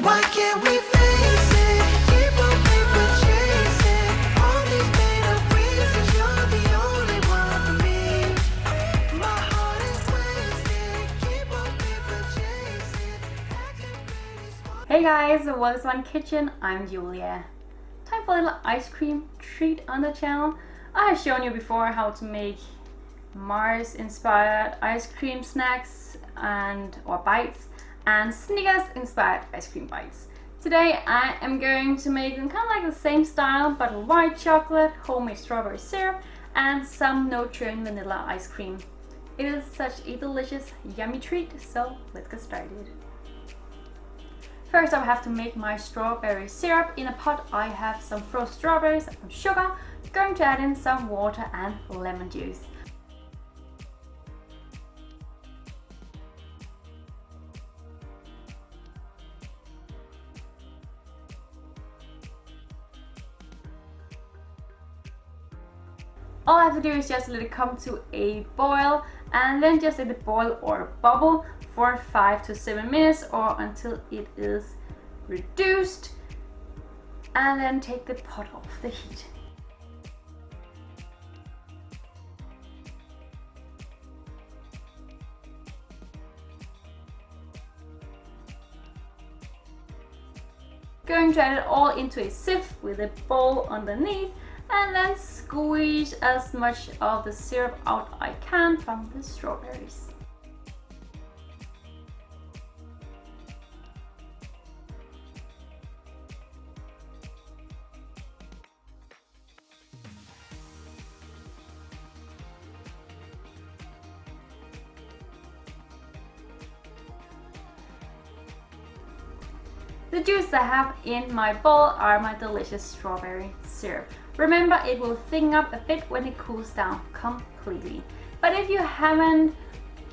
Why can't we face it? Keep on paper chasing all these made up reasons. You're the only one for me. My heart is wasted. Keep on paper chasing. Acting pretty smart. Hey guys, welcome to my kitchen. I'm Julia. Time for a little ice cream treat on the channel. I have shown you before how to make Mars inspired ice cream snacks or bites and Snickers inspired ice cream bites. Today I am going to make them kind of like the same style but with white chocolate, homemade strawberry syrup and some no churn vanilla ice cream. It is such a delicious yummy treat, so let's get started. First I have to make my strawberry syrup. In a pot I have some frozen strawberries and some sugar. Going to add in some water and lemon juice. All I have to do is just let it come to a boil and then just let it boil or bubble for 5 to 7 minutes or until it is reduced, and then take the pot off the heat. Going to add it all into a sieve with a bowl underneath and then squeeze as much of the syrup out I can from the strawberries. The juice I have in my bowl are my delicious strawberry syrup. Remember, it will thicken up a bit when it cools down completely. But if you haven't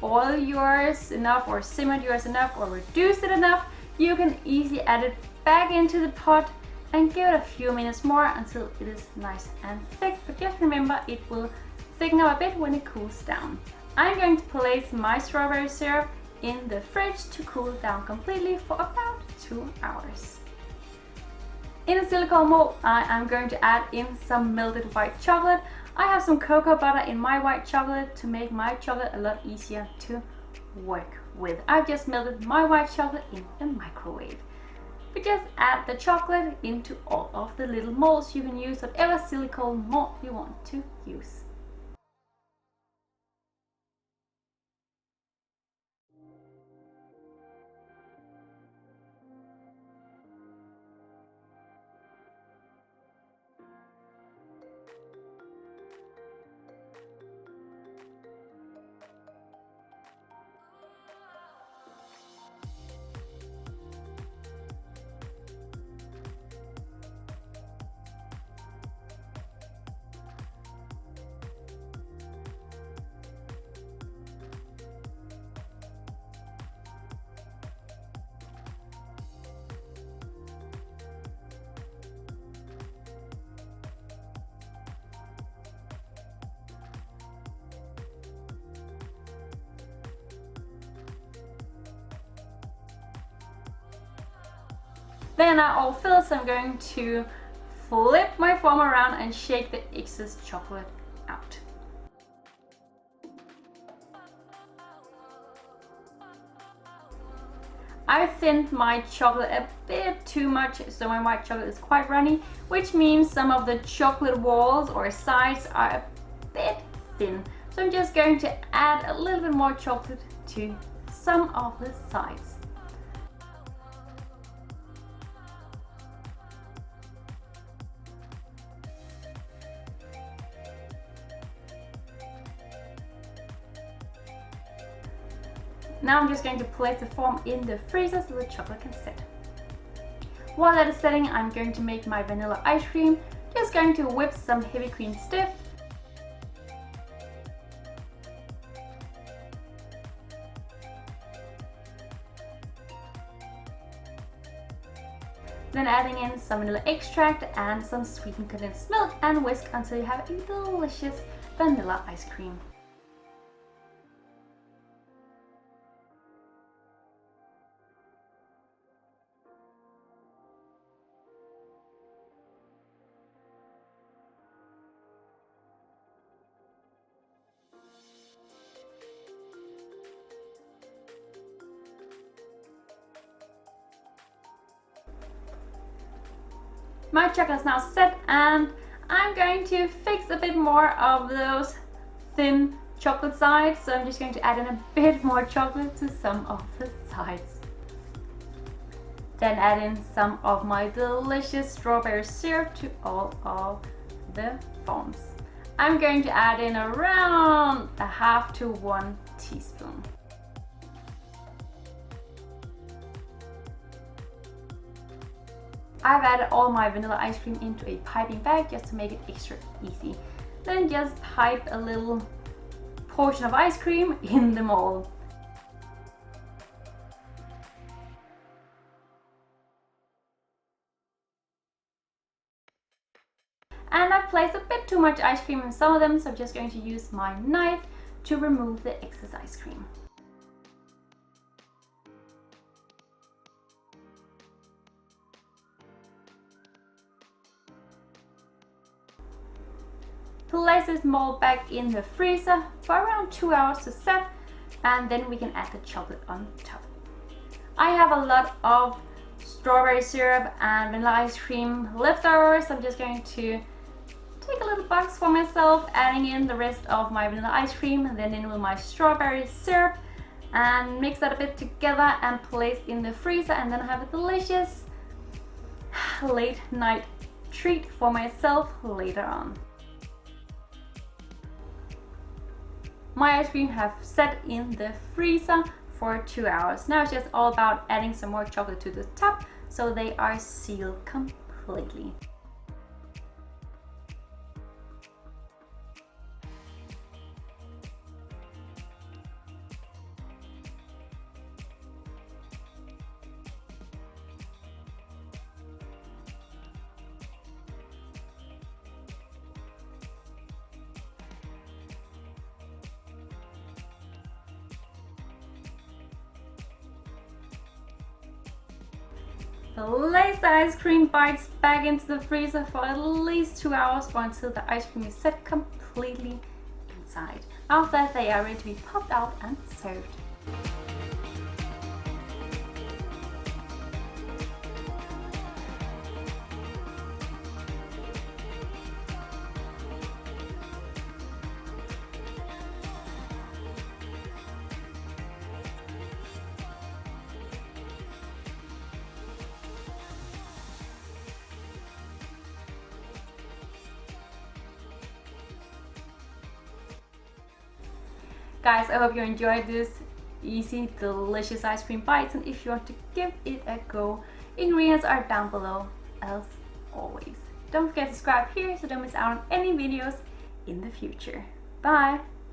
boiled yours enough or simmered yours enough or reduced it enough, you can easily add it back into the pot and give it a few minutes more until it is nice and thick. But just remember, it will thicken up a bit when it cools down. I'm going to place my strawberry syrup in the fridge to cool down completely for about 2 hours. In a silicone mold, I am going to add in some melted white chocolate. I have some cocoa butter in my white chocolate to make my chocolate a lot easier to work with. I've just melted my white chocolate in the microwave. We just add the chocolate into all of the little molds. You can use whatever silicone mold you want to use. Then are all filled, so I'm going to flip my form around and shake the excess chocolate out. I thinned my chocolate a bit too much, so my white chocolate is quite runny, which means some of the chocolate walls or sides are a bit thin. So I'm just going to add a little bit more chocolate to some of the sides. Now I'm just going to place the form in the freezer so the chocolate can set. While that is setting, I'm going to make my vanilla ice cream. Just going to whip some heavy cream stiff. Then adding in some vanilla extract and some sweetened condensed milk and whisk until you have a delicious vanilla ice cream. My chocolate is now set, and I'm going to fix a bit more of those thin chocolate sides. So I'm just going to add in a bit more chocolate to some of the sides. Then add in some of my delicious strawberry syrup to all of the forms. I'm going to add in around a half to 1 teaspoon. I've added all my vanilla ice cream into a piping bag just to make it extra easy. Then just pipe a little portion of ice cream in the mold. And I've placed a bit too much ice cream in some of them, so I'm just going to use my knife to remove the excess ice cream. Place this mold back in the freezer for around 2 hours to set, and then we can add the chocolate on top. I have a lot of strawberry syrup and vanilla ice cream leftovers, so I'm just going to take a little box for myself, adding in the rest of my vanilla ice cream and then in with my strawberry syrup, and mix that a bit together and place in the freezer, and then I have a delicious late night treat for myself later on. My ice cream have set in the freezer for 2 hours. Now it's just all about adding some more chocolate to the top so they are sealed completely. Place the ice cream bites back into the freezer for at least 2 hours or until the ice cream is set completely inside. After that, they are ready to be popped out and served. Guys, I hope you enjoyed this easy, delicious ice cream bites, and if you want to give it a go, ingredients are down below as always. Don't forget to subscribe here so don't miss out on any videos in the future. Bye!